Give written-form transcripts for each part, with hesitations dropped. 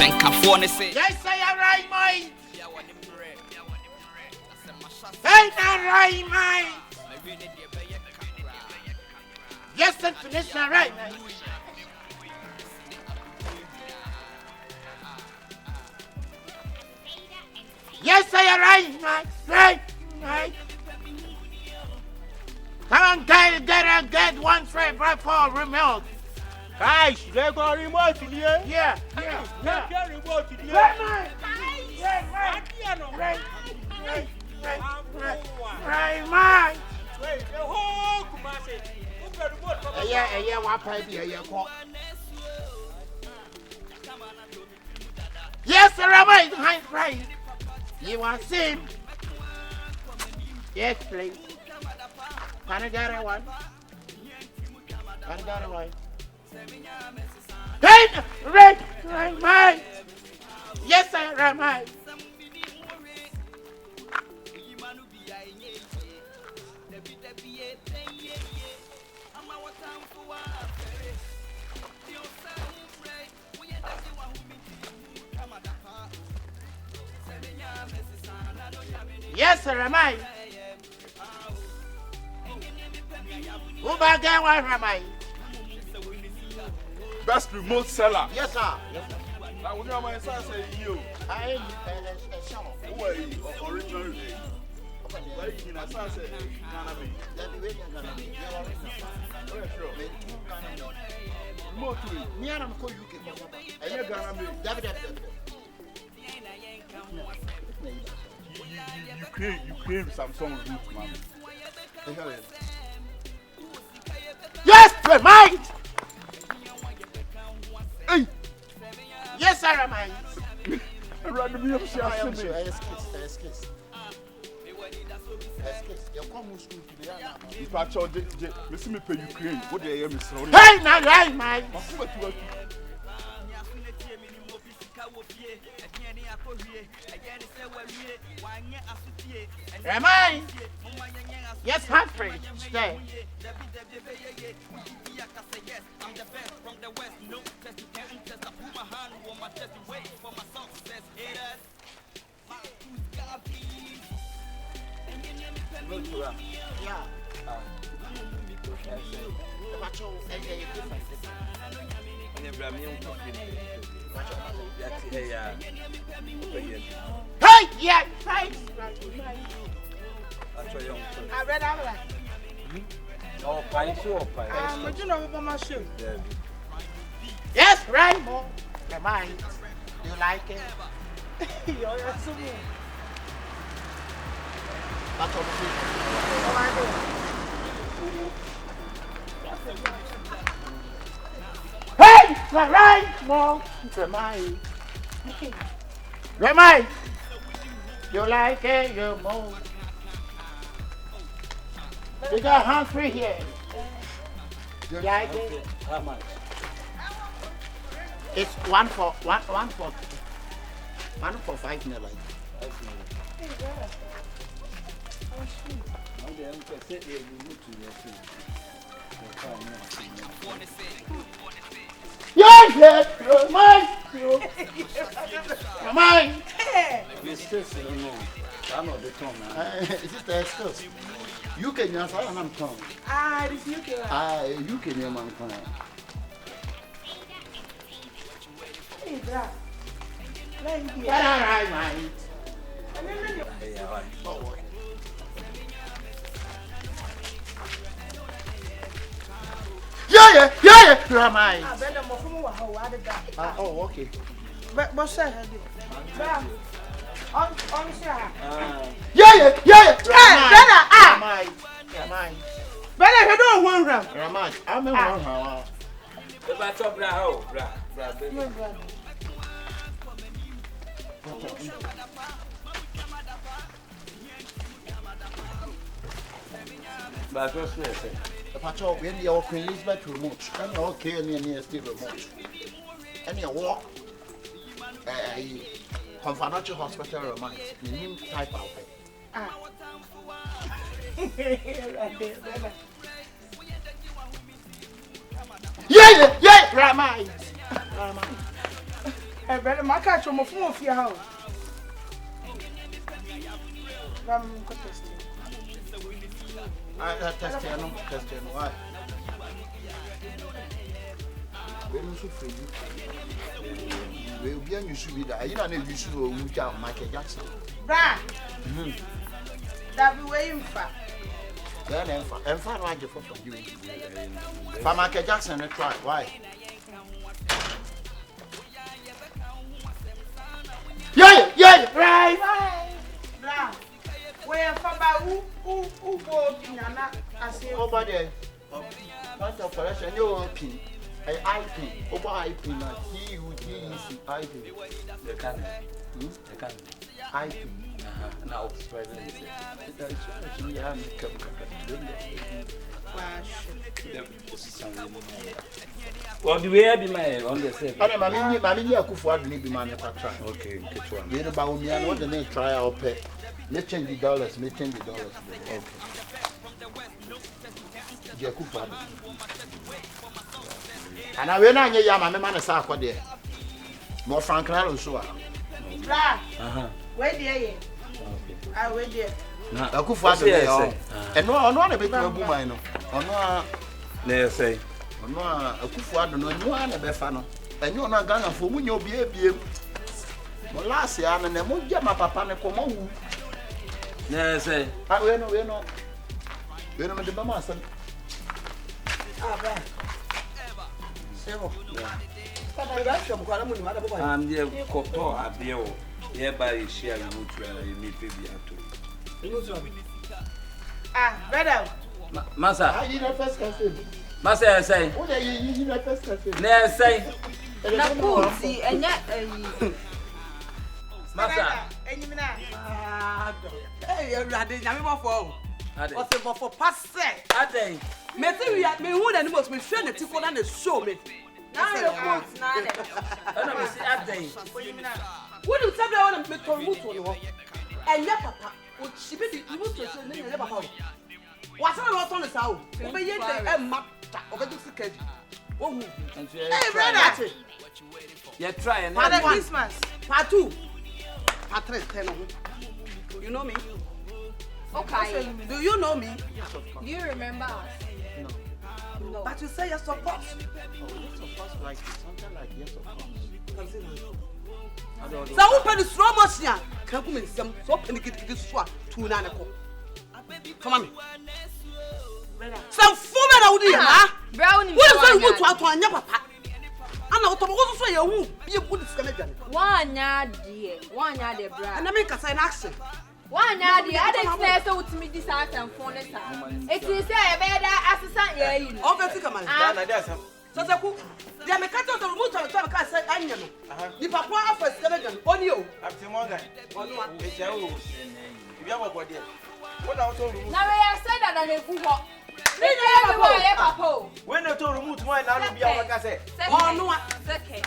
Yes, I am right, mine. Hey, not right, mine. Yes, and finish my right, mine. Yes, I am right, mine. Right, right. Come on, get 1 tray right for remote. Guys, they got remote here. Yeah. Get remote here. Right, mine. Right, mine. Wait, the whole Kumasi. Who got remote from the Yeah, what pipe here? Yes, sir, right. You want to see him? Yes, please. Can I get one? Hey, right, mine. Yes, sir, right, mine. Yes, sir, am I? Who back there? Why am I? Best remote seller. Yes, sir. Now, when my son say you, I am a shower. who are you originally? Where you in a son say, remote to it. Me and I'm called UK. And you're gonna be you create Samsung root, man. Yes, remind. Hey. Yes, sir, remind. Random, you I am sure. Excuse. You come to school today. If I charge listen me pay Ukraine, what they hear me say. Hey, now, right, mine. Remind. Yes, Humphrey. Stay. Yeah. Hey, yeah, thanks. I read out like. Oh, pine, sure, pine. But you know about my shoe. Yes, right, Mom. Remind. You like it? Yo, that's so good. That's all the Hey, right, Mom. Remind. Remind. You like it, you move. We got Humphrey here. You like it? How much? It's one for 5 million. Yes, you're mine. You're mine. I'm not the tongue. Is this the excuse? You can answer and I'm tongue. This UK. You can hear my tongue. Hey, Dad. Let me be. Right, mine. Yeah. You're mine. I bet I'm from Wahoo. Oh, okay. But say, on Yeah. Hey, Ramai. Better you don't want them. Ramai. I'm in one. If I talk now, but what's this? The patrol, when you're Queen Elizabeth remote, and you're okay, and you're still remote. And you walk, Confidential Hospital reminds me, type out Yeah, Ramai. Brother, my catch on my phone for your house. I test you, no test you, why? When you free, we'll be on you should be there. You don't know you should go with Michael Jackson. Brah! That be waiting for. Then, and far right for you. For Michael Jackson, I try. Why? Yeah, right. Brah! Where for by who go in and I say Over there. Not of correction, you IP. IP. Over IP, not TUDEC IP. The can. IP. Now, president. Well, the way I be my on the same. I mean, Akufo need be man try. Okay, get one. You know, about me, I want the name try out pay. Let's change the dollars, let's change the dollars. Okay. Kyekyeku. And I will not get my man a sack there. More Frank also. Brah! Where there? I wait there. Akufo there. And no, a bit of woman. Or no, They say. No, Akufo no, you are a befano. And you're not gonna for when you'll be a last year, and then won't get my papa and come on. They say. We're not the mama. I'm the Koto Abio. Hereby share you meet baby at Brother. Massa. I need a first cafe. Massa, say. What are you in a first cafe? They say. Nakuti enya Massa. Hey, you ready? Nyame bofo. O se bofo passe. Aden. Me say me hu na ni most me hwe na ti ko na show me. Na you quote na le. Ana me say Aden. Wo du tell me wona me to mutu ni ho. Enya papa. O chibi di mutu so na enya papa. Wa say we to ne sa o. O be ye de e ma ta. O be du sikedi. Wo hu. Hey, brother. You try and Father Christmas. Part 2. Part 3 10 You know me? Okay. Do you know me? Do you remember us? No. But you say yes, of course. Yes, of course, like something like yes, of course. So open the slow motion. Can come in some so open the swap to Nanako. Come on. Some fool out here, huh? Brownie. What is going to our papa? I know what say you be a good skeleton. One yard, dear. 1 yard, dear, brother. And I make a sign action. 1 yard, dear. I didn't say so to me this out and phone it. It is a better assistant, yeah. Obviously, come on. So, they are making the remote of the time. I say, I know. The papa offers skeleton on you. Up to Morgan. It's your own. You have a body. What I told you. Now, I said that I'm a fool. Papa. When I told you, why not be our cassette? Oh, no. Second.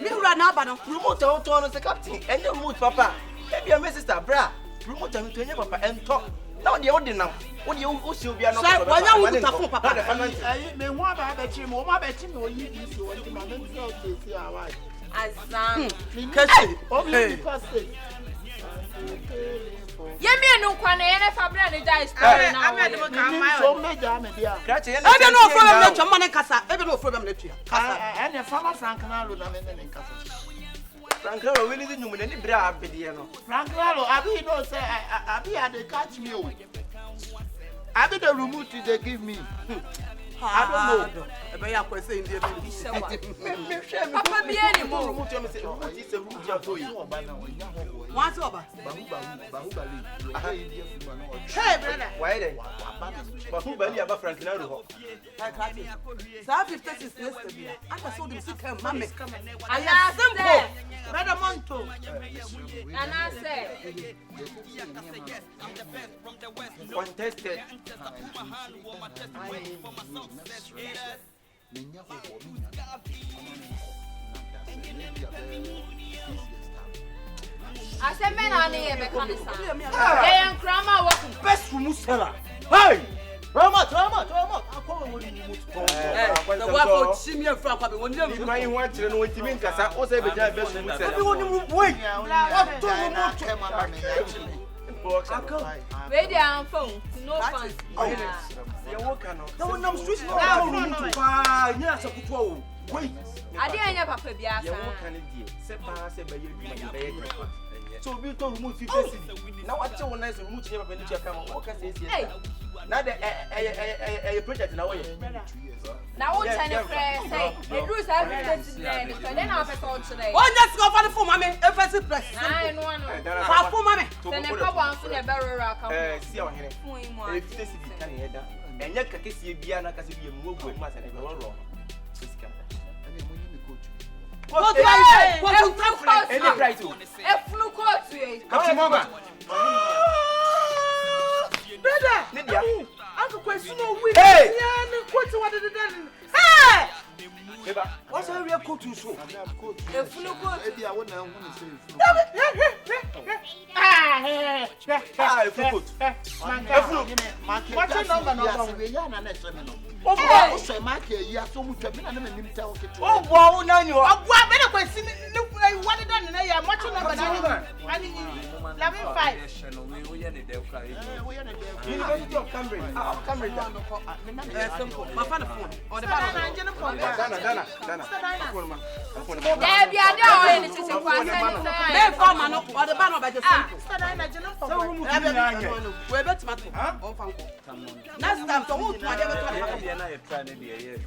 Me run now, but Remote out on the captain and your mood, Papa. Maybe your sister, bra. Remote them to your papa and talk. Now the order now. What you will be another. why you want to papa? I may want to bet him or you want to manage your wife. Yemi no kwane ene fabra ne dai story na. I'm the one So many I don't know problem let your money kasa. I don't know problem let you. Kasa. and the farmer Frank Nalo in Casa. Frank, we need to any bra no. Frank Nalo, I don't say I be at the catch me. I be the remote they give me. I don't know. But you are saying the Papa be any more. What's over? Hey, brother. Why then? But who believe about Frank Nalo? So 50 is yesterday. I saw them sick and mammy. I am simple. Brother Monto. And I said, Contested. I said, men are near mechanics. They are grandma working. Best for Musella. Hey! Rama. I call you. The wife of Chimney and Frank, when you crying one children, when you mean Cassa, or say, but I best wait. Wait down phone. No fun. You're walking. No, no, street. Yes, wait. I didn't have Papa Biasa. You're walking. Say by you. So we told remove 50. Now what's so nice to remove your penny come on. What can say? Now the a project now. Now what kind of friend say? The rules are written today. So then I'll call today. Oh, let's go for the phone, mammy. If it's a press. I know. For mammy. Then a couple for the barrel rock. See our head. If this is can hear that. And yet, can see Biana can see you move with mass and wrong. What do I say? What do you Any price? If no court to it. Come on, mama. Brother, Lydia. Uncle question no we. Hey! What did it done? Hey! What's a real coat to show? If no court. Maybe I wouldn't want to say. What's your number? Oh, so Mark, you have so much of me and him tell it. Oh, wow, now you are. What better question? What did I know? Much number. 11-5. University of Cambridge. Cambridge. My phone or the Dana. There be a door in the city. They form or the banner by the sun. We're better. Next time, so what's my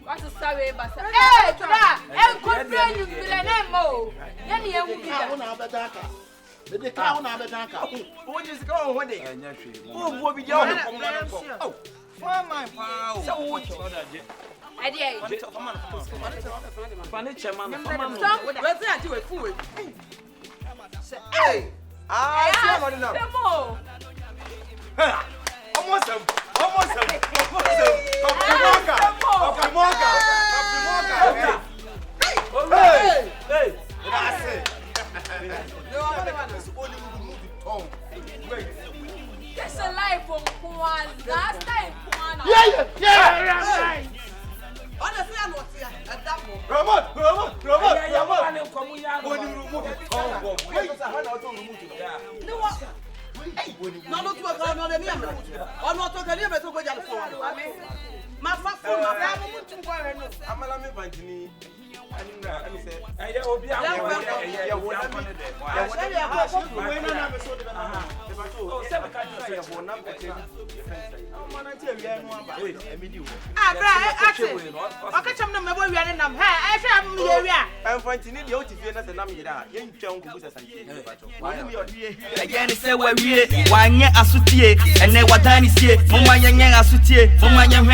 What's a sorry, but hey, and good friend, you feel a name more. Then you will be the cow now, the Danka. What is going one day? Oh, what be your oh, for my power. So, what you Funny chairman. Where's that to a fool? Hey! Ah, almost Hey! That's it. That's a life of one. Last time, one. Yeah. Honestly, I'm not here at that moment. Robert. No, not to a car, not a near. Or not to a near, but to go down for my father. I'm a lamb. Again, say where we one year asutie, and then what time is here? Mama, young asutie, Mama, young,